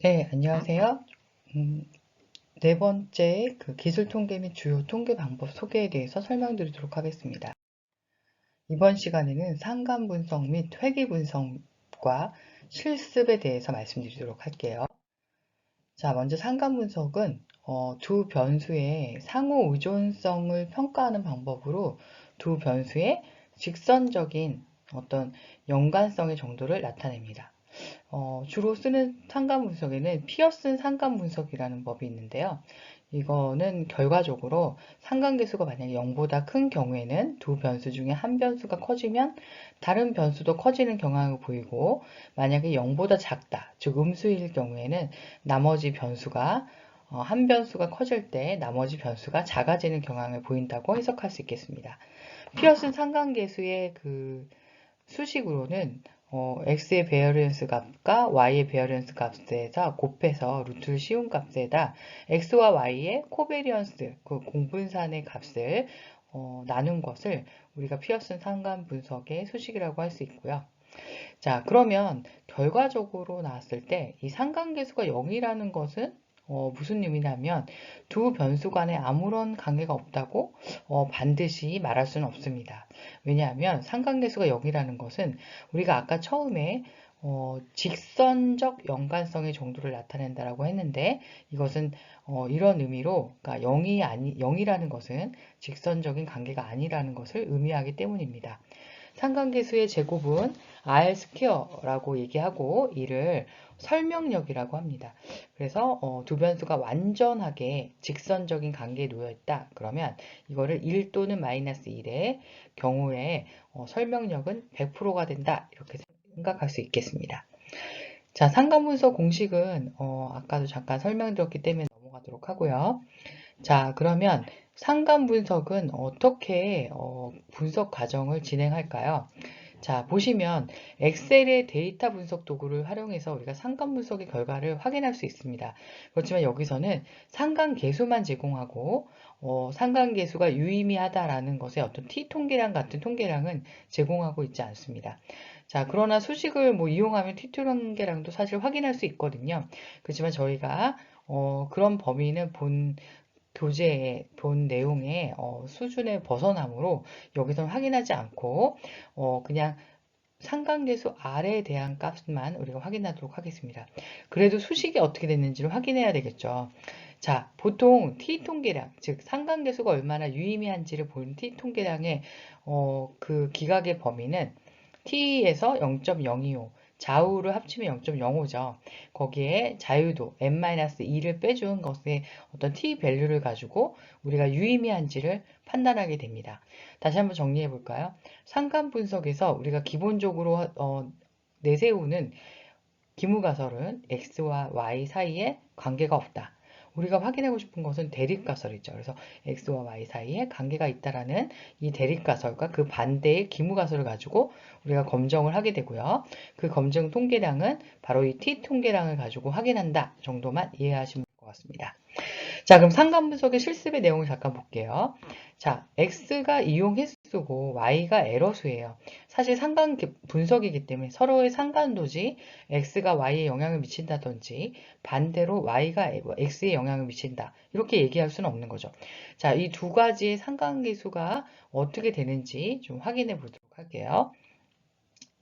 네, 안녕하세요. 음, 네 번째 기술 통계 및 주요 통계 방법 소개에 대해서 설명드리도록 하겠습니다. 이번 시간에는 상관 분석 및 회귀 분석과 실습에 대해서 말씀드리도록 할게요. 자, 먼저 상관 분석은 두 변수의 상호 의존성을 평가하는 방법으로 두 변수의 직선적인 어떤 연관성의 정도를 나타냅니다. 주로 쓰는 상관 분석에는 피어슨 상관 분석이라는 법이 있는데요. 이거는 결과적으로 상관계수가 만약에 0보다 큰 경우에는 두 변수 중에 한 변수가 커지면 다른 변수도 커지는 경향을 보이고, 만약에 0보다 작다, 즉 음수일 경우에는 나머지 변수가 한 변수가 커질 때 나머지 변수가 작아지는 경향을 보인다고 해석할 수 있겠습니다. 피어슨 상관계수의 수식으로는 x의 베어리언스 값과 y의 베어리언스 값에다 곱해서 루트를 씌운 값에다 x와 y의 코베리언스, 그 공분산의 값을 나눈 것을 우리가 피어슨 상관 분석의 수식이라고 할 수 있고요. 자, 그러면 결과적으로 나왔을 때 이 상관계수가 0이라는 것은 무슨 의미냐면 두 변수 간에 아무런 관계가 없다고 반드시 말할 수는 없습니다. 왜냐하면 상관계수가 0이라는 것은 우리가 아까 처음에 직선적 연관성의 정도를 나타낸다라고 했는데, 이것은 이런 의미로, 그러니까 0이라는 것은 직선적인 관계가 아니라는 것을 의미하기 때문입니다. 상관계수의 제곱은 R 스퀘어라고 얘기하고, 이를 설명력이라고 합니다. 그래서 두 변수가 완전하게 직선적인 관계에 놓여 있다. 그러면 이거를 1 또는 마이너스 1의 경우에 설명력은 100%가 된다. 이렇게 생각할 수 있겠습니다. 자, 상관분석 공식은 아까도 잠깐 설명드렸기 때문에 넘어가도록 하고요. 자, 그러면 상관 분석은 어떻게 분석 과정을 진행할까요? 자, 보시면 엑셀의 데이터 분석 도구를 활용해서 우리가 상관 분석의 결과를 확인할 수 있습니다. 그렇지만 여기서는 상관 계수만 제공하고 상관 계수가 유의미하다라는 것의 어떤 t 통계량 같은 통계량은 제공하고 있지 않습니다. 자, 그러나 수식을 이용하면 t 통계량도 사실 확인할 수 있거든요. 그렇지만 저희가 그런 범위는 교재의 본 내용의 수준에 벗어나므로 여기서는 확인하지 않고 그냥 상관계수 R에 대한 값만 우리가 확인하도록 하겠습니다. 그래도 수식이 어떻게 됐는지를 확인해야 되겠죠. 자, 보통 T통계량, 즉 상관계수가 얼마나 유의미한지를 보는 T통계량의 그 기각의 범위는 T에서 0.025, 좌우를 합치면 0.05죠. 거기에 자유도 n-2를 빼준 것의 어떤 t 밸류를 가지고 우리가 유의미한지를 판단하게 됩니다. 다시 한번 정리해 볼까요? 상관 분석에서 우리가 기본적으로 내세우는 기무가설은 x와 y 사이에 관계가 없다. 우리가 확인하고 싶은 것은 대립가설이죠. 그래서 x와 y 사이에 관계가 있다라는 이 대립가설과 그 반대의 기무가설을 가지고 우리가 검정을 하게 되고요. 그 검증 통계량은 바로 이 t 통계량을 가지고 확인한다 정도만 이해하시면 될 것 같습니다. 자, 그럼 상관 분석의 실습의 내용을 잠깐 볼게요. 자, x가 이용 횟수고 y가 에러 수예요. 사실 상관 분석이기 때문에 서로의 상관도지 x가 y에 영향을 미친다든지 반대로 y가 x에 영향을 미친다. 이렇게 얘기할 수는 없는 거죠. 자, 이 두 가지의 상관계수가 어떻게 되는지 좀 확인해 보도록 할게요.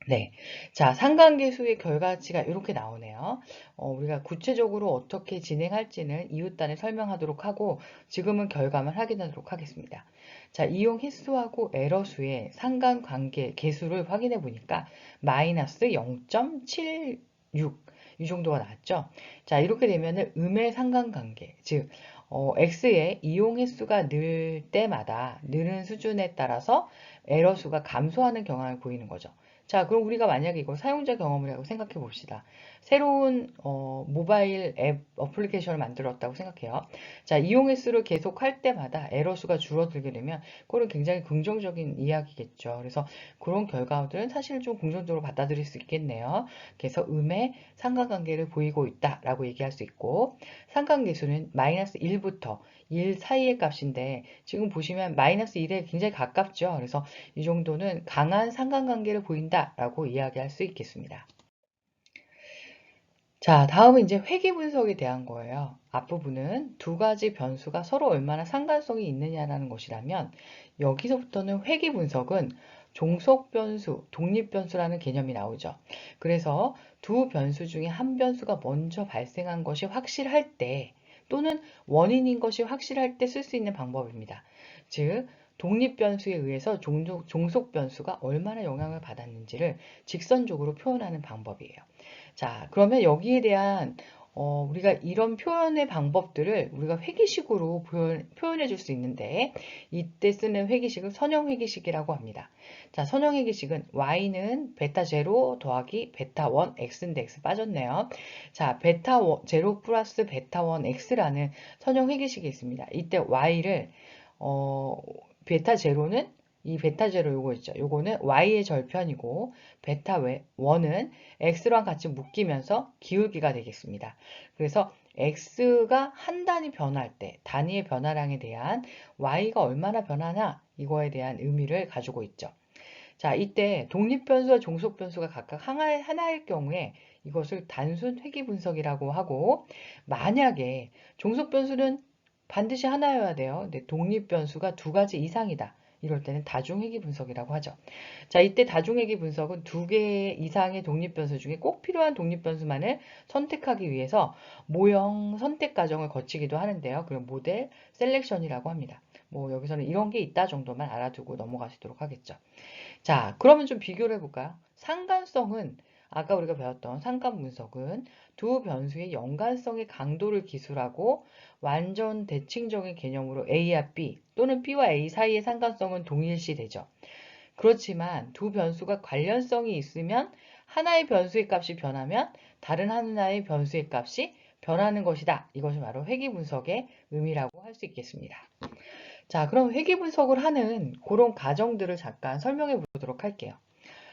네. 자, 상관계수의 결과치가 이렇게 나오네요. 우리가 구체적으로 어떻게 진행할지는 이웃단에 설명하도록 하고, 지금은 결과만 확인하도록 하겠습니다. 자, 이용 횟수하고 에러 수의 상관관계 계수를 확인해 보니까 마이너스 0.76 이 정도가 나왔죠. 자, 이렇게 되면은 음의 상관관계, 즉 x의 이용 횟수가 늘 때마다 느는 수준에 따라서 에러 수가 감소하는 경향을 보이는 거죠. 자, 그럼 우리가 만약에 이걸 사용자 경험이라고 생각해 봅시다. 새로운 모바일 앱 어플리케이션을 만들었다고 생각해요. 자, 이용 횟수를 계속 할 때마다 에러 수가 줄어들게 되면 그거는 굉장히 긍정적인 이야기겠죠. 그래서 그런 결과들은 사실 좀 긍정적으로 받아들일 수 있겠네요. 그래서 음의 상관관계를 보이고 있다라고 얘기할 수 있고, 상관계수는 마이너스 1부터 1 사이의 값인데 지금 보시면 마이너스 1에 굉장히 가깝죠. 그래서 이 정도는 강한 상관관계를 보인다라고 이야기할 수 있겠습니다. 자, 다음은 이제 회귀 분석에 대한 거예요. 앞부분은 두 가지 변수가 서로 얼마나 상관성이 있느냐라는 것이라면 여기서부터는 회귀 분석은 종속 변수, 독립 변수라는 개념이 나오죠. 그래서 두 변수 중에 한 변수가 먼저 발생한 것이 확실할 때 또는 원인인 것이 확실할 때 쓸 수 있는 방법입니다. 즉, 독립 변수에 의해서 종속 변수가 얼마나 영향을 받았는지를 직선적으로 표현하는 방법이에요. 자, 그러면 여기에 대한 우리가 이런 표현의 방법들을 우리가 회기식으로 표현해 줄 수 있는데 이때 쓰는 회기식을 선형 회기식이라고 합니다. 자, 선형 회기식은 y는 베타 제로 더하기 베타 1 x인데 x 빠졌네요. 자, 베타 제로 플러스 베타 1 x라는 선형 회기식이 있습니다. 이때 y를 베타 제로는 이 베타 제로 요거 있죠. 요거는 y의 절편이고 베타 1은 x랑 같이 묶이면서 기울기가 되겠습니다. 그래서 x가 한 단위 변할 때 단위의 변화량에 대한 y가 얼마나 변하나 이거에 대한 의미를 가지고 있죠. 자, 이때 독립변수와 종속변수가 각각 하나일 경우에 이것을 단순 회귀 분석이라고 하고 만약에 종속변수는 반드시 하나여야 돼요. 근데 독립변수가 두 가지 이상이다. 이럴 때는 다중회귀 분석이라고 하죠. 자, 이때 다중회귀 분석은 두 개 이상의 독립변수 중에 꼭 필요한 독립변수만을 선택하기 위해서 모형 선택 과정을 거치기도 하는데요. 그럼 모델 셀렉션이라고 합니다. 뭐 여기서는 이런 게 있다 정도만 알아두고 넘어가시도록 하겠죠. 자, 그러면 좀 비교를 해볼까요? 상관성은 아까 우리가 배웠던 상관 분석은 두 변수의 연관성의 강도를 기술하고 완전 대칭적인 개념으로 A와 B 또는 B와 A 사이의 상관성은 동일시 되죠. 그렇지만 두 변수가 관련성이 있으면 하나의 변수의 값이 변하면 다른 하나의 변수의 값이 변하는 것이다. 이것이 바로 회귀 분석의 의미라고 할 수 있겠습니다. 자, 그럼 회귀 분석을 하는 그런 과정들을 잠깐 설명해 보도록 할게요.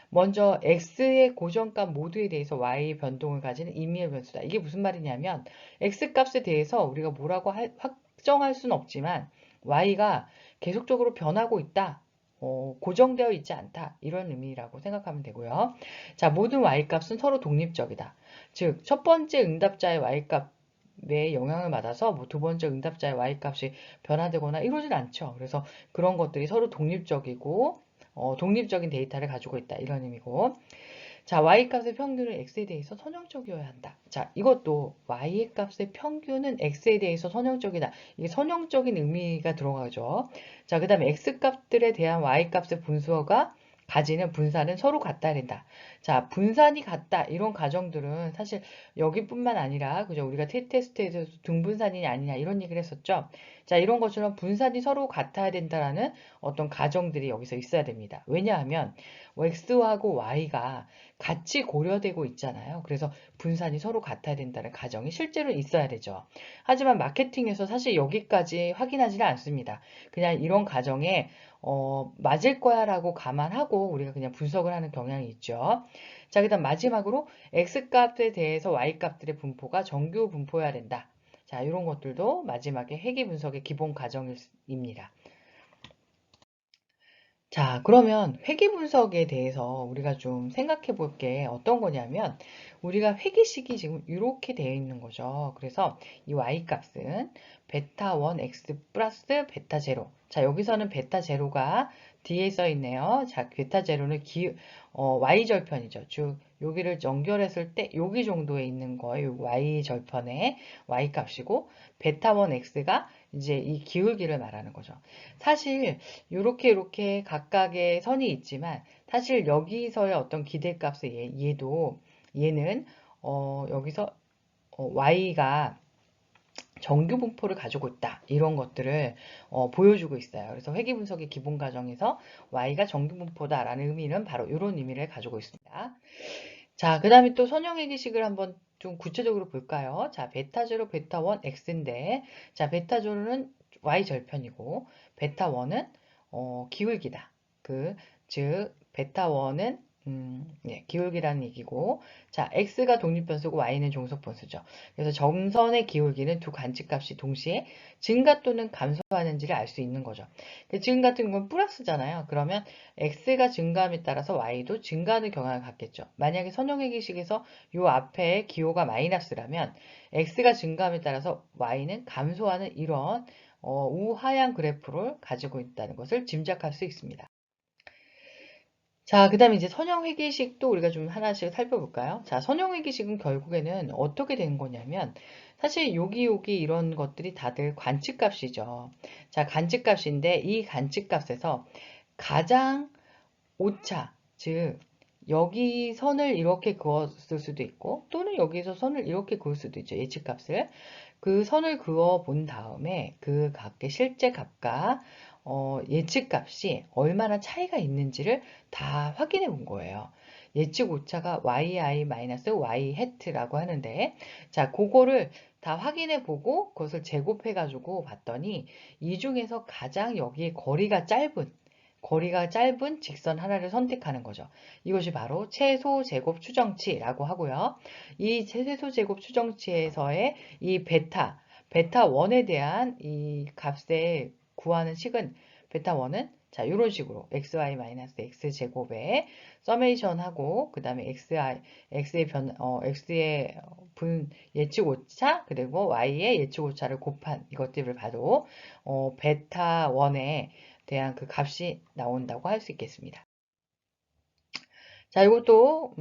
먼저 x의 고정값 모두에 대해서 y 변동을 가지는 임의의 변수다. 이게 무슨 말이냐면 x 값에 대해서 우리가 뭐라고 확정할 수는 없지만 y가 계속적으로 변하고 있다. 고정되어 있지 않다. 이런 의미라고 생각하면 되고요. 자, 모든 y값은 서로 독립적이다. 즉, 첫 번째 응답자의 y값에 영향을 받아서 뭐 두 번째 응답자의 y값이 변화되거나 이러진 않죠. 그래서 그런 것들이 서로 독립적이고 독립적인 데이터를 가지고 있다. 이런 의미고. 자, y값의 평균은 x에 대해서 선형적이어야 한다. 자, 이것도 y의 값의 평균은 x에 대해서 선형적이다. 이게 선형적인 의미가 들어가죠. 자, 그 다음에 x값들에 대한 y값의 분수가 가지는 분산은 서로 같아야 된다. 자, 분산이 같다. 이런 가정들은 사실 여기뿐만 아니라 그죠? 우리가 테스트에서 등분산이냐 아니냐 이런 얘기를 했었죠. 자, 이런 것처럼 분산이 서로 같아야 된다라는 어떤 가정들이 여기서 있어야 됩니다. 왜냐하면 x하고 y가 같이 고려되고 있잖아요. 그래서 분산이 서로 같아야 된다는 가정이 실제로 있어야 되죠. 하지만 마케팅에서 사실 여기까지 확인하지는 않습니다. 그냥 이런 가정에 맞을 거야 라고 감안하고 우리가 그냥 분석을 하는 경향이 있죠. 자, 그 다음 마지막으로 x값에 대해서 y값들의 분포가 정규 분포여야 된다. 자, 이런 것들도 마지막에 회귀 분석의 기본 과정입니다. 자, 그러면 회귀 분석에 대해서 우리가 좀 생각해 볼 게 어떤 거냐면 우리가 회귀식이 지금 이렇게 되어 있는 거죠. 그래서 이 y값은 베타 1 x 플러스 베타 제로. 자, 여기서는 베타 제로가 뒤에 써 있네요. 자, 베타 제로는 y 절편이죠. 즉 여기를 연결했을 때 여기 정도에 있는 거예요. y 절편의 y 값이고 베타 1 x가 이제 이 기울기를 말하는 거죠. 사실 이렇게 각각의 선이 있지만 사실 여기서의 어떤 기대값의 얘는 여기서 y가 정규 분포를 가지고 있다. 이런 것들을 보여주고 있어요. 그래서 회귀 분석의 기본 과정에서 y가 정규 분포다라는 의미는 바로 이런 의미를 가지고 있습니다. 자, 그 다음에 또 선형 회귀식을 한번 좀 구체적으로 볼까요? 자, 베타 제로, 베타 1, x인데, 자, 베타 제로는 y 절편이고, 베타 1은 기울기다. 즉, 베타 1은 기울기라는 얘기고, 자, x가 독립변수고 y는 종속변수죠. 그래서 점선의 기울기는 두 관측값이 동시에 증가 또는 감소하는지를 알 수 있는 거죠. 지금 같은 건 플러스잖아요. 그러면 x가 증가함에 따라서 y도 증가하는 경향을 갖겠죠. 만약에 선형회계식에서 요 앞에 기호가 마이너스라면 x가 증가함에 따라서 y는 감소하는 이런 우하향 그래프를 가지고 있다는 것을 짐작할 수 있습니다. 자, 그 다음에 이제 선형회계식도 우리가 좀 하나씩 살펴볼까요? 자, 선형회계식은 결국에는 어떻게 되는 거냐면, 사실 여기 이런 것들이 다들 관측값이죠. 자, 관측값인데, 이 관측값에서 가장 오차, 즉, 여기 선을 이렇게 그었을 수도 있고, 또는 여기서 선을 이렇게 그을 수도 있죠. 예측값을. 그 선을 그어 본 다음에 그 각의 실제 값과 예측값이 얼마나 차이가 있는지를 다 확인해 본 거예요. 예측 오차가 yi-y hat라고 하는데, 자, 그거를 다 확인해 보고 그것을 제곱해 가지고 봤더니 이 중에서 가장 여기에 거리가 짧은 직선 하나를 선택하는 거죠. 이것이 바로 최소 제곱 추정치라고 하고요. 이 최소 제곱 추정치에서의 이 베타 1에 대한 이 값에 구하는 식은 베타 1은 자, 이런 식으로 xy-x 제곱에 서메이션 하고 그 다음에 x의 예측 오차 그리고 y의 예측 오차를 곱한 이것들을 봐도 베타 1에 대한 그 값이 나온다고 할 수 있겠습니다. 자, 이것도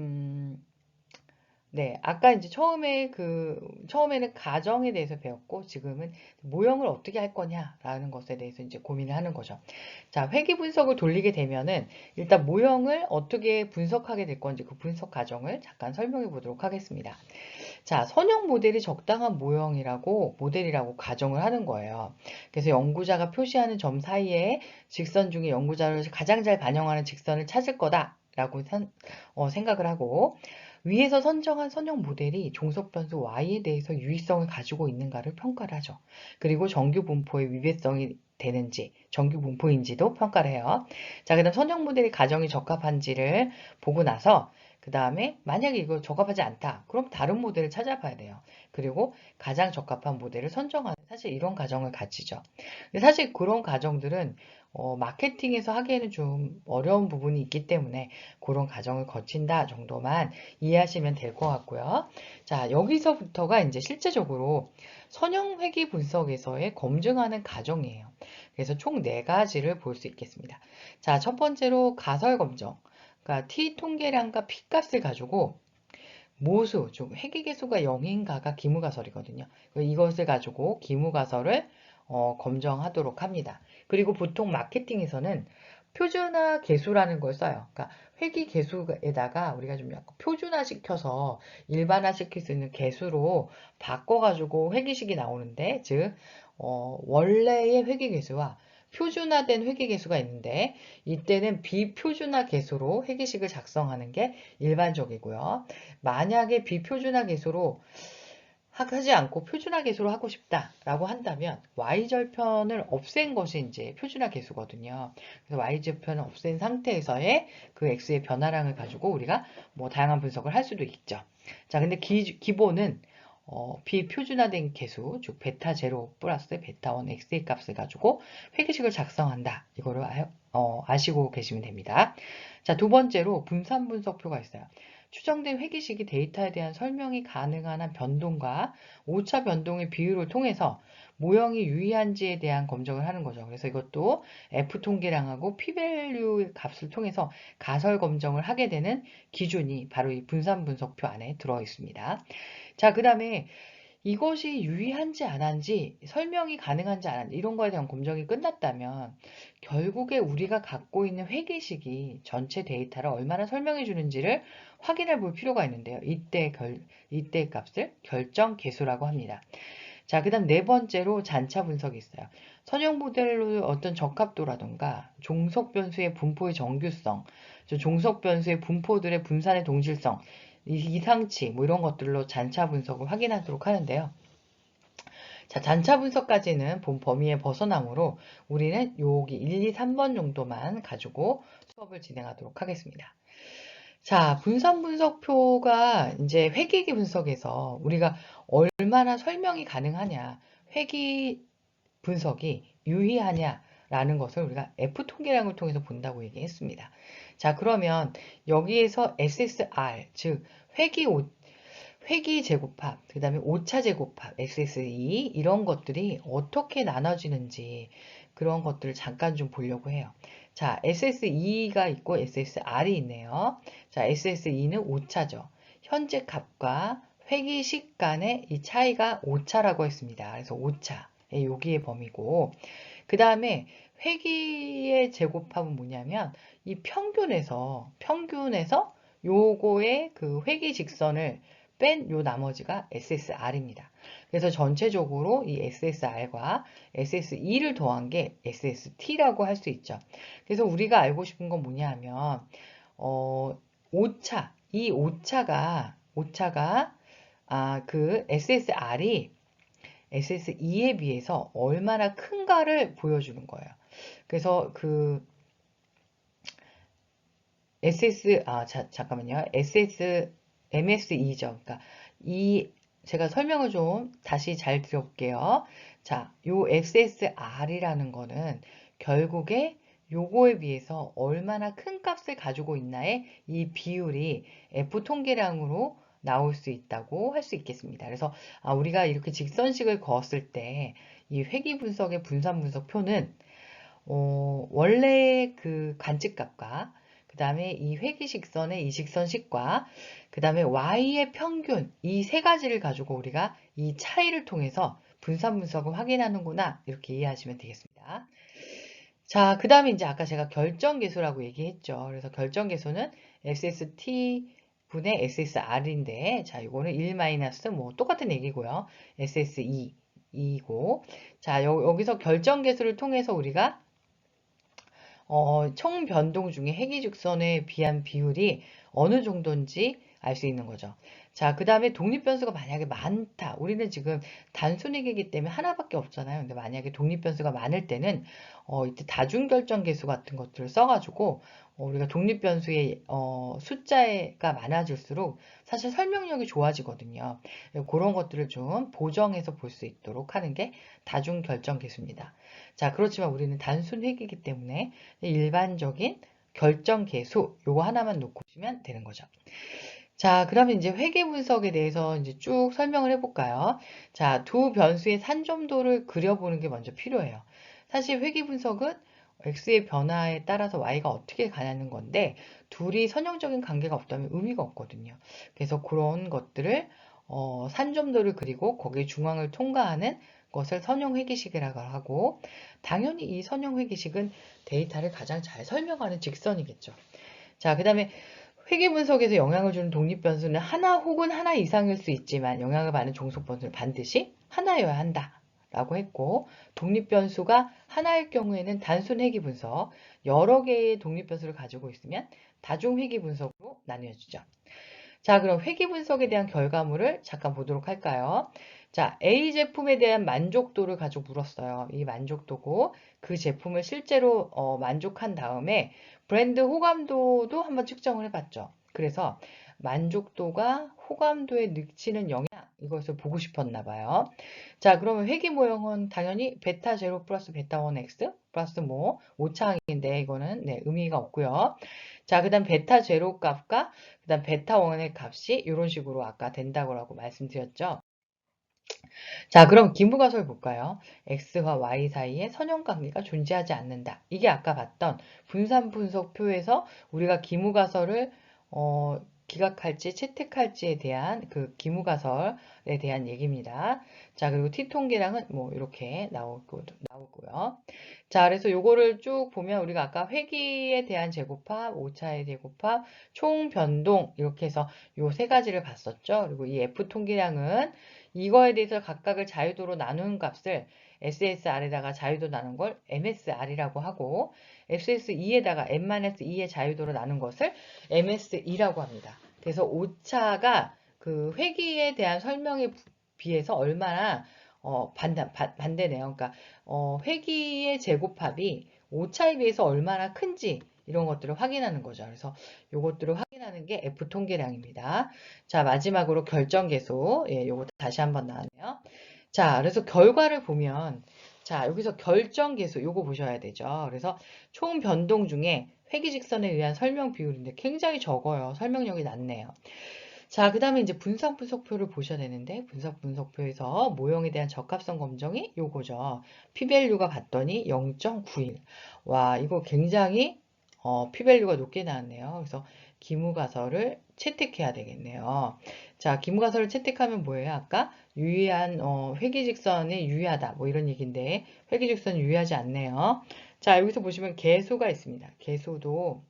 네, 아까 이제 처음에는 가정에 대해서 배웠고, 지금은 모형을 어떻게 할 거냐라는 것에 대해서 이제 고민을 하는 거죠. 자, 회귀 분석을 돌리게 되면은, 일단 모형을 어떻게 분석하게 될 건지 그 분석 과정을 잠깐 설명해 보도록 하겠습니다. 자, 선형 모델이 적당한 모델이라고 가정을 하는 거예요. 그래서 연구자가 표시하는 점 사이에 직선 중에 연구자를 가장 잘 반영하는 직선을 찾을 거다라고 생각을 하고, 위에서 선정한 선형 모델이 종속 변수 y에 대해서 유의성을 가지고 있는가를 평가를 하죠. 그리고 정규 분포의 위배성이 되는지, 정규 분포인지도 평가를 해요. 자, 그다음 선형 모델이 가정이 적합한지를 보고 나서 그 다음에 만약에 이거 적합하지 않다. 그럼 다른 모델을 찾아봐야 돼요. 그리고 가장 적합한 모델을 선정하는 사실 이런 과정을 가지죠. 근데 사실 그런 과정들은 마케팅에서 하기에는 좀 어려운 부분이 있기 때문에 그런 과정을 거친다 정도만 이해하시면 될 것 같고요. 자, 여기서부터가 이제 실제적으로 선형 회귀 분석에서의 검증하는 과정이에요. 그래서 총 4가지를 볼 수 있겠습니다. 자, 첫 번째로 가설 검정. 그러니까 t 통계량과 p 값을 가지고 모수, 즉 회귀계수가 0인가가 기무가설이거든요. 이것을 가지고 기무가설을 검정하도록 합니다. 그리고 보통 마케팅에서는 표준화 계수라는 걸 써요. 그러니까 회귀 계수에다가 우리가 좀 약간 표준화 시켜서 일반화 시킬 수 있는 계수로 바꿔가지고 회귀식이 나오는데, 즉 원래의 회귀 계수와 표준화된 회귀 계수가 있는데 이때는 비표준화 계수로 회귀식을 작성하는 게 일반적이고요. 만약에 비표준화 계수로 하지 않고 표준화 계수로 하고 싶다라고 한다면 y절편을 없앤 것이 이제 표준화 계수거든요. 그래서 y절편을 없앤 상태에서의 그 x의 변화량을 가지고 우리가 뭐 다양한 분석을 할 수도 있죠. 자, 근데 기본은 비표준화된 계수, 즉 베타 제로 플러스 베타 1 x의 값을 가지고 회계식을 작성한다. 이거를 아시고 계시면 됩니다. 자, 두 번째로 분산 분석표가 있어요. 추정된 회계식이 데이터에 대한 설명이 가능한 한 변동과 오차 변동의 비율을 통해서 모형이 유의한지에 대한 검증을 하는 거죠. 그래서 이것도 F통계량하고 P-value 값을 통해서 가설 검증을 하게 되는 기준이 바로 이 분산 분석표 안에 들어 있습니다. 자, 그 다음에 이것이 유의한지 안 한지, 설명이 가능한지 안 한지, 이런 거에 대한 검증이 끝났다면, 결국에 우리가 갖고 있는 회계식이 전체 데이터를 얼마나 설명해 주는지를 확인해 볼 필요가 있는데요. 이때 값을 결정 계수라고 합니다. 자, 그 다음 네 번째로 잔차 분석이 있어요. 선형 모델로 어떤 적합도라던가 종속 변수의 분포의 정규성, 종속 변수의 분포들의 분산의 동질성, 이상치 뭐 이런 것들로 잔차 분석을 확인하도록 하는데요. 자, 잔차 분석까지는 본 범위에 벗어나므로 우리는 여기 1, 2, 3번 정도만 가지고 수업을 진행하도록 하겠습니다. 자, 분산 분석표가 이제 회계기 분석에서 우리가 얼마나 설명이 가능하냐, 회계 분석이 유의하냐라는 것을 우리가 F 통계량을 통해서 본다고 얘기했습니다. 자, 그러면 여기에서 SSR, 즉 회기 제곱합, 그 다음에 오차 제곱합, SSE 이런 것들이 어떻게 나눠지는지 그런 것들을 잠깐 좀 보려고 해요. 자, SSE가 있고 SSR이 있네요. 자, SSE는 오차죠. 현재 값과 회기식 간의 이 차이가 오차라고 했습니다. 그래서 오차, 여기에 범위고 그 다음에 회기의 제곱합은 뭐냐면 이 평균에서 요거의 그 회기 직선을 뺀 요 나머지가 SSR입니다. 그래서 전체적으로 이 SSR과 SSE를 더한 게 SST라고 할 수 있죠. 그래서 우리가 알고 싶은 건 뭐냐 하면 오차, 이 오차가 그 SSR이 SSE에 비해서 얼마나 큰가를 보여주는 거예요. 그래서 그 잠깐만요. MSE죠. 그러니까 제가 설명을 좀 다시 잘 드려볼게요. 자, 요 SSR이라는 거는 결국에 요거에 비해서 얼마나 큰 값을 가지고 있나의 이 비율이 F 통계량으로 나올 수 있다고 할 수 있겠습니다. 그래서 우리가 이렇게 직선식을 그었을 때 이 회귀 분석의 분산 분석표는 원래 그 관측값과 그 다음에 이 회기식선의 이 직선식과 그 다음에 y의 평균 이 세 가지를 가지고 우리가 이 차이를 통해서 분산 분석을 확인하는구나 이렇게 이해하시면 되겠습니다. 자, 그 다음에 이제 아까 제가 결정계수라고 얘기했죠. 그래서 결정계수는 SST 분의 SSR인데 자, 이거는 1 마이너스 뭐 똑같은 얘기고요. SSE 이고 자, 여기서 결정계수를 통해서 우리가 총 변동 중에 회기직선에 비한 비율이 어느 정도인지 알 수 있는 거죠. 자, 그 다음에 독립변수가 만약에 많다. 우리는 지금 단순회계이기 때문에 하나밖에 없잖아요. 근데 만약에 독립변수가 많을 때는 이때 다중결정계수 같은 것들을 써가지고 우리가 독립변수의 숫자가 많아질수록 사실 설명력이 좋아지거든요. 그런 것들을 좀 보정해서 볼 수 있도록 하는 게 다중결정계수입니다. 자, 그렇지만 우리는 단순 회계이기 때문에 일반적인 결정 계수 요거 하나만 놓고 보시면 되는 거죠. 자, 그러면 이제 회계 분석에 대해서 이제 쭉 설명을 해볼까요? 자, 두 변수의 산점도를 그려보는 게 먼저 필요해요. 사실 회계 분석은 x의 변화에 따라서 y가 어떻게 가냐는 건데 둘이 선형적인 관계가 없다면 의미가 없거든요. 그래서 그런 것들을 산점도를 그리고 거기에 중앙을 통과하는 것을 선형 회계식이라고 하고 당연히 이 선형 회계식은 데이터를 가장 잘 설명하는 직선이겠죠. 자, 그 다음에 회계 분석에서 영향을 주는 독립 변수는 하나 혹은 하나 이상일 수 있지만 영향을 받는 종속 변수는 반드시 하나여야 한다. 라고 했고 독립 변수가 하나일 경우에는 단순 회계 분석, 여러 개의 독립 변수를 가지고 있으면 다중 회계 분석으로 나뉘어지죠. 자, 그럼 회계 분석에 대한 결과물을 잠깐 보도록 할까요? 자, A 제품에 대한 만족도를 가지고 물었어요. 이 만족도고 그 제품을 실제로 만족한 다음에 브랜드 호감도도 한번 측정을 해봤죠. 그래서 만족도가 호감도에 미치는 영향 이것을 보고 싶었나 봐요. 자, 그러면 회계 모형은 당연히 베타 제로 플러스 베타 1 x 플러스 뭐 오차항인데 이거는 네, 의미가 없고요. 자, 그 다음 베타 제로 값과 그 다음 베타 1의 값이 이런 식으로 아까 된다고 말씀드렸죠. 자, 그럼 기무가설 볼까요? x와 y 사이에 선형관계가 존재하지 않는다. 이게 아까 봤던 분산 분석표에서 우리가 기무가설을 기각할지 채택할지에 대한 그 기무가설에 대한 얘기입니다. 자, 그리고 t통계량은 뭐 이렇게 나오고요. 자, 그래서 요거를 쭉 보면 우리가 아까 회기에 대한 제곱합, 오차의 제곱합, 총 변동 이렇게 해서 요 세 가지를 봤었죠. 그리고 이 F통계량은 이거에 대해서 각각을 자유도로 나눈 값을 SSR에다가 자유도 나눈 걸 MSR이라고 하고 SSE에다가 N-2의 자유도로 나눈 것을 MSE라고 합니다. 그래서 오차가 그 회기에 대한 설명에 비해서 얼마나 반대네요. 그러니까 회기의 제곱합이 오차에 비해서 얼마나 큰지 이런 것들을 확인하는 거죠. 그래서 요것들을 확인하는 게 F 통계량입니다. 자, 마지막으로 결정계수. 예, 요거 다시 한번 나왔네요. 자, 그래서 결과를 보면, 자, 여기서 결정계수, 요거 보셔야 되죠. 그래서 총 변동 중에 회기직선에 의한 설명 비율인데 굉장히 적어요. 설명력이 낮네요. 자, 그 다음에 이제 분석표를 보셔야 되는데, 분석표에서 모형에 대한 적합성 검정이 요거죠. p-value가 봤더니 0.91. 와, 이거 굉장히, p-value가 높게 나왔네요. 그래서 기무가설을 채택해야 되겠네요. 자, 기무가설을 채택하면 뭐예요? 아까 유의한, 회기직선에 유의하다. 뭐 이런 얘기인데, 회기직선이 유의하지 않네요. 자, 여기서 보시면 개수가 있습니다. 개수도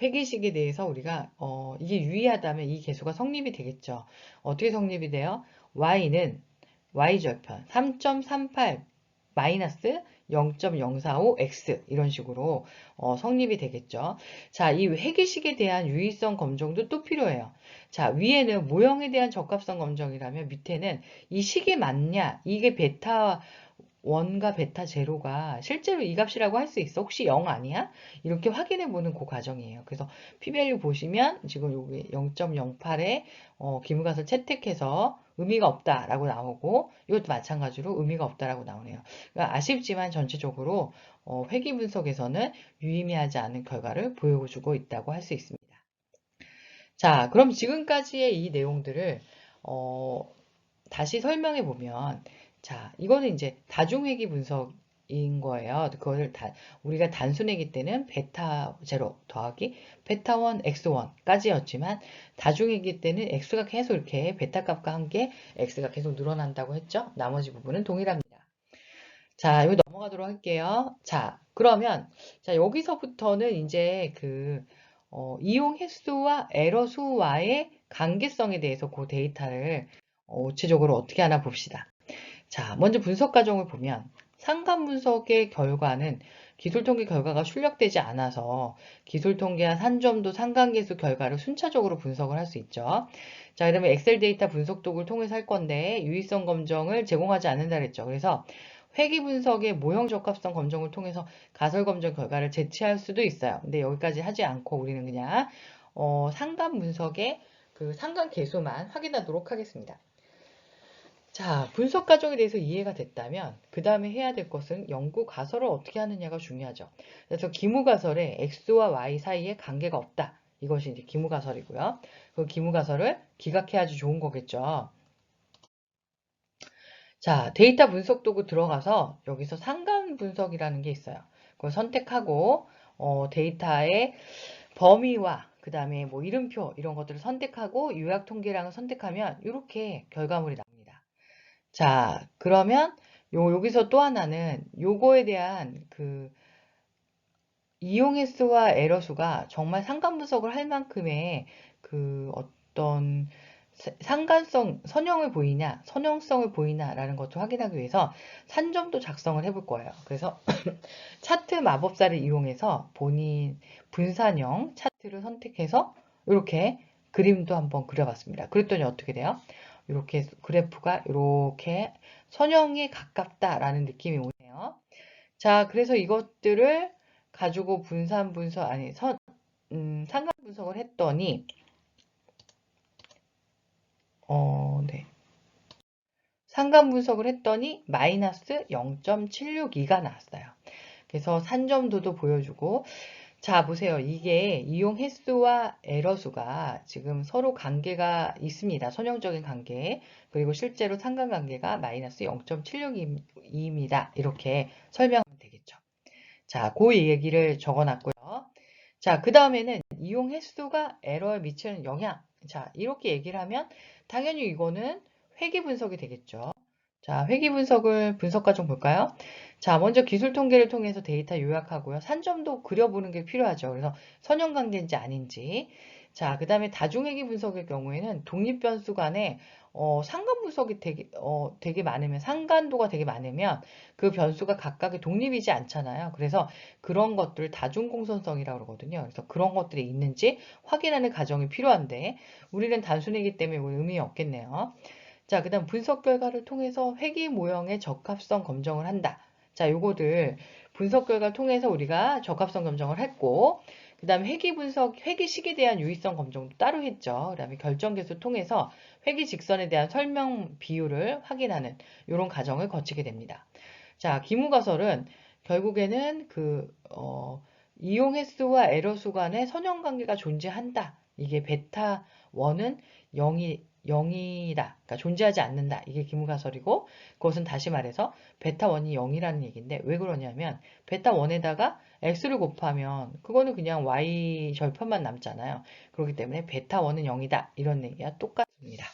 회계식에 대해서 우리가 이게 유의하다면 이 개수가 성립이 되겠죠. 어떻게 성립이 돼요? y는 y절편 3.38 마이너스 0.045x 이런 식으로 성립이 되겠죠. 자, 이 회계식에 대한 유의성 검정도 또 필요해요. 자, 위에는 모형에 대한 적합성 검정이라면 밑에는 이 식이 맞냐? 이게 베타 1과 베타 제로가 실제로 이 값이라고 할 수 있어? 혹시 0 아니야? 이렇게 확인해 보는 그 과정이에요. 그래서 p-value 보시면 지금 여기 0.08에 기무가설 채택해서 의미가 없다라고 나오고 이것도 마찬가지로 의미가 없다라고 나오네요. 그러니까 아쉽지만 전체적으로 회귀 분석에서는 유의미하지 않은 결과를 보여주고 있다고 할 수 있습니다. 자, 그럼 지금까지의 이 내용들을 다시 설명해 보면, 자, 이거는 이제 다중회귀 분석인 거예요. 그거를 우리가 단순회귀 때는 베타 제로 더하기 베타 1 x1까지였지만 다중회귀 때는 x가 계속 이렇게 베타 값과 함께 x가 계속 늘어난다고 했죠. 나머지 부분은 동일합니다. 자, 이거 넘어가도록 할게요. 자, 그러면 자, 여기서부터는 이제 이용 횟수와 에러 수와의 관계성에 대해서 그 데이터를 구체적으로 어떻게 하나 봅시다. 자, 먼저 분석 과정을 보면 상관 분석의 결과는 기술통계 결과가 출력되지 않아서 기술통계와 산점도 상관계수 결과를 순차적으로 분석을 할 수 있죠. 자, 그러면 엑셀 데이터 분석 도구를 통해서 할 건데 유의성 검정을 제공하지 않는다 그랬죠. 그래서 회귀 분석의 모형 적합성 검정을 통해서 가설 검정 결과를 제시할 수도 있어요. 근데 여기까지 하지 않고 우리는 그냥 상관 분석의 그 상관 계수만 확인하도록 하겠습니다. 자, 분석 과정에 대해서 이해가 됐다면 그 다음에 해야 될 것은 연구 가설을 어떻게 하느냐가 중요하죠. 그래서 기무 가설에 x와 y 사이에 관계가 없다. 이것이 이제 기무 가설이고요. 그 기무 가설을 기각해야지 좋은 거겠죠. 자, 데이터 분석 도구 들어가서 여기서 상관 분석이라는 게 있어요. 그걸 선택하고 데이터의 범위와 그 다음에 뭐 이름표 이런 것들을 선택하고 요약 통계량을 선택하면 이렇게 결과물이 나옵니다. 자, 그러면 여기서 또 하나는 요거에 대한 이용 횟수와 에러 수가 정말 상관 분석을 할 만큼의 어떤 상관성, 선형을 보이냐, 선형성을 보이냐라는 것을 확인하기 위해서 산점도 작성을 해볼 거예요. 그래서 차트 마법사를 이용해서 본인 분산형 차트를 선택해서 이렇게 그림도 한번 그려봤습니다. 그랬더니 어떻게 돼요? 이렇게 그래프가 이렇게 선형에 가깝다라는 느낌이 오네요. 자, 그래서 이것들을 가지고 상관 분석을 했더니, 네. 상관 분석을 했더니 마이너스 0.762가 나왔어요. 그래서 산점도도 보여주고, 자, 보세요. 이게 이용 횟수와 에러 수가 지금 서로 관계가 있습니다. 선형적인 관계. 그리고 실제로 상관관계가 마이너스 0.762입니다. 이렇게 설명하면 되겠죠. 자, 그 얘기를 적어놨고요. 자, 그 다음에는 이용 횟수가 에러에 미치는 영향. 자, 이렇게 얘기를 하면 당연히 이거는 회귀 분석이 되겠죠. 자, 회귀 분석 과정 볼까요? 자, 먼저 기술 통계를 통해서 데이터 요약하고요. 산점도 그려보는 게 필요하죠. 그래서 선형 관계인지 아닌지. 자, 그 다음에 다중회귀 분석의 경우에는 독립 변수 간에 상관 분석이 되게 많으면, 상관도가 되게 많으면 그 변수가 각각의 독립이지 않잖아요. 그래서 그런 것들 다중공선성이라고 그러거든요. 그래서 그런 것들이 있는지 확인하는 과정이 필요한데 우리는 단순이기 때문에 의미 없겠네요. 자, 그 다음 분석 결과를 통해서 회귀 모형의 적합성 검정을 한다. 자, 요거들 분석 결과 통해서 우리가 적합성 검정을 했고, 그 다음에 회귀식에 대한 유의성 검정도 따로 했죠. 그 다음에 결정계수 통해서 회귀 직선에 대한 설명 비율을 확인하는 이런 과정을 거치게 됩니다. 자, 기무가설은 결국에는 이용 횟수와 에러 수 간의 선형관계가 존재한다. 이게 베타 1은 0이다. 그러니까 존재하지 않는다. 이게 기무가설이고, 그것은 다시 말해서 베타 1이 0이라는 얘기인데, 왜 그러냐면 베타 1에다가 x를 곱하면 그거는 그냥 y 절편만 남잖아요. 그렇기 때문에 베타 1은 0이다. 이런 얘기가 똑같습니다.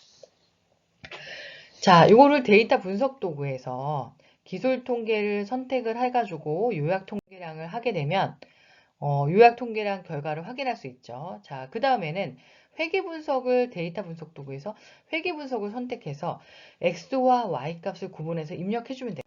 자, 이거를 데이터 분석 도구에서 기술 통계를 선택을 해가지고 요약 통계량을 하게 되면 요약 통계량 결과를 확인할 수 있죠. 자, 그 다음에는 회계 분석을 데이터 분석 도구에서 회계 분석을 선택해서 x와 y 값을 구분해서 입력해주면 돼요.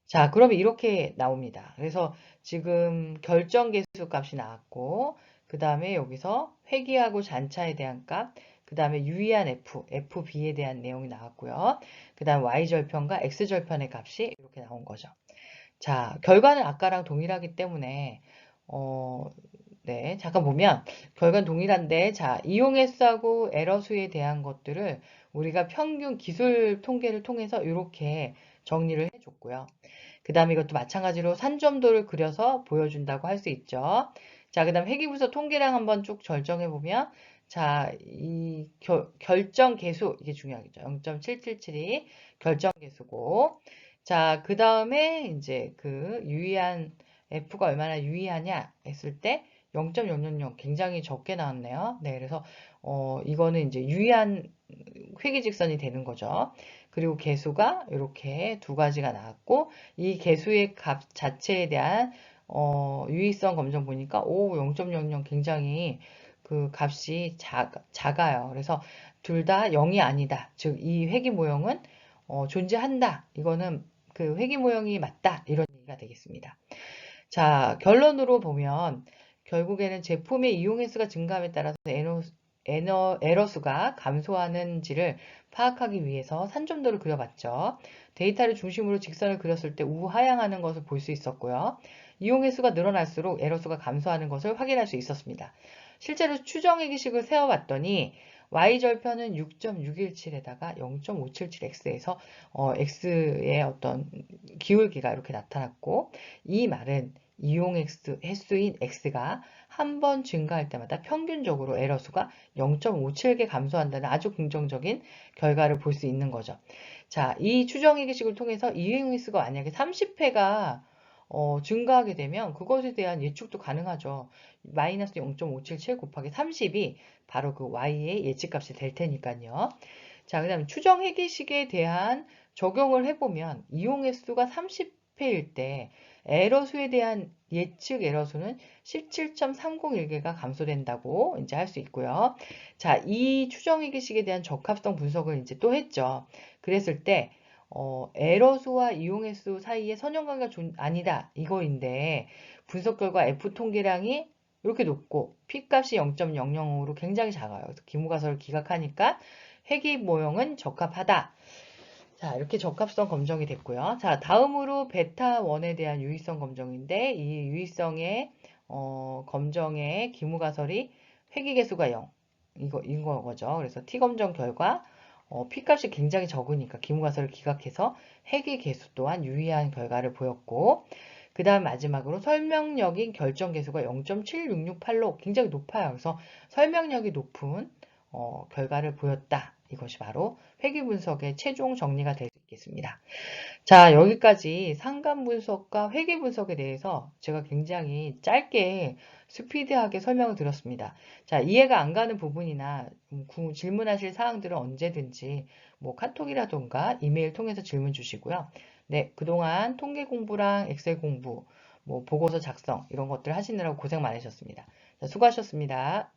자, 그러면 이렇게 나옵니다. 그래서 지금 결정 계수 값이 나왔고, 그 다음에 여기서 회귀하고 잔차에 대한 값, 그 다음에 유의한 FB에 대한 내용이 나왔고요. 그 다음 Y절편과 X절편의 값이 이렇게 나온 거죠. 자, 결과는 아까랑 동일하기 때문에, 네, 잠깐 보면, 결과는 동일한데, 자, 이용횟수하고 에러수에 대한 것들을 우리가 평균 기술 통계를 통해서 이렇게 정리를 해줬고요. 그 다음에 이것도 마찬가지로 산점도를 그려서 보여준다고 할 수 있죠. 자, 그 다음 회귀부서 통계량 한번 쭉 결정해보면, 자, 이 결정 개수, 이게 중요하겠죠. 0.777이 결정 개수고, 자, 그 다음에 이제 그 유의한 F가 얼마나 유의하냐 했을 때 0.000 굉장히 적게 나왔네요. 네, 그래서 이거는 이제 유의한 회귀직선이 되는 거죠. 그리고 개수가 이렇게 두 가지가 나왔고 이 개수의 값 자체에 대한 유의성 검정 보니까 0.00 굉장히 그 값이 작아요. 그래서 둘 다 0이 아니다. 즉 이 회귀 모형은 존재한다. 이거는 그 회귀 모형이 맞다. 이런 얘기가 되겠습니다. 자, 결론으로 보면 결국에는 제품의 이용 횟수가 증가함에 따라서 에러수가 감소하는지를 파악하기 위해서 산점도를 그려봤죠. 데이터를 중심으로 직선을 그렸을 때 우하향하는 것을 볼 수 있었고요. 이용 횟수가 늘어날수록 에러수가 감소하는 것을 확인할 수 있었습니다. 실제로 추정회기식을 세워봤더니 y절편은 6.617에다가 0.577x에서 x의 어떤 기울기가 이렇게 나타났고 이 말은 이용 횟수인 x가 한 번 증가할 때마다 평균적으로 에러수가 0.57개 감소한다는 아주 긍정적인 결과를 볼 수 있는 거죠. 자, 이 추정회계식을 통해서 이용 횟수가 만약에 30회가 증가하게 되면 그것에 대한 예측도 가능하죠. 마이너스 0.577 곱하기 30이 바로 그 y의 예측값이 될 테니까요. 자, 그 다음에 추정회계식에 대한 적용을 해보면 이용 횟수가 30회일 때 에러수에 대한 예측 에러수는 17.301개가 감소된다고 이제 할 수 있고요. 자, 이 추정회계식에 대한 적합성 분석을 이제 또 했죠. 그랬을 때 에러수와 이용횟수 사이에 선형관계가 아니다 이거인데 분석 결과 F 통계량이 이렇게 높고 P값이 0.005로 굉장히 작아요. 그래서 기무가설을 기각하니까 회귀 모형은 적합하다. 자, 이렇게 적합성 검정이 됐고요. 자, 다음으로 베타 1에 대한 유의성 검정인데 이 유의성의 검정의 기무가설이 회귀계수가 0 이거인 거죠. 그래서 T 검정 결과 P값이 굉장히 적으니까 기무가설을 기각해서 회귀계수 또한 유의한 결과를 보였고 그 다음 마지막으로 설명력인 결정계수가 0.7668로 굉장히 높아요. 그래서 설명력이 높은 결과를 보였다. 이것이 바로 회귀 분석의 최종 정리가 될 수 있겠습니다. 자, 여기까지 상감 분석과 회귀 분석에 대해서 제가 굉장히 짧게 스피드하게 설명을 드렸습니다. 자, 이해가 안 가는 부분이나 질문하실 사항들은 언제든지 뭐 카톡이라던가 이메일 통해서 질문 주시고요. 네, 그동안 통계 공부랑 엑셀 공부, 뭐 보고서 작성 이런 것들 하시느라고 고생 많으셨습니다. 자, 수고하셨습니다.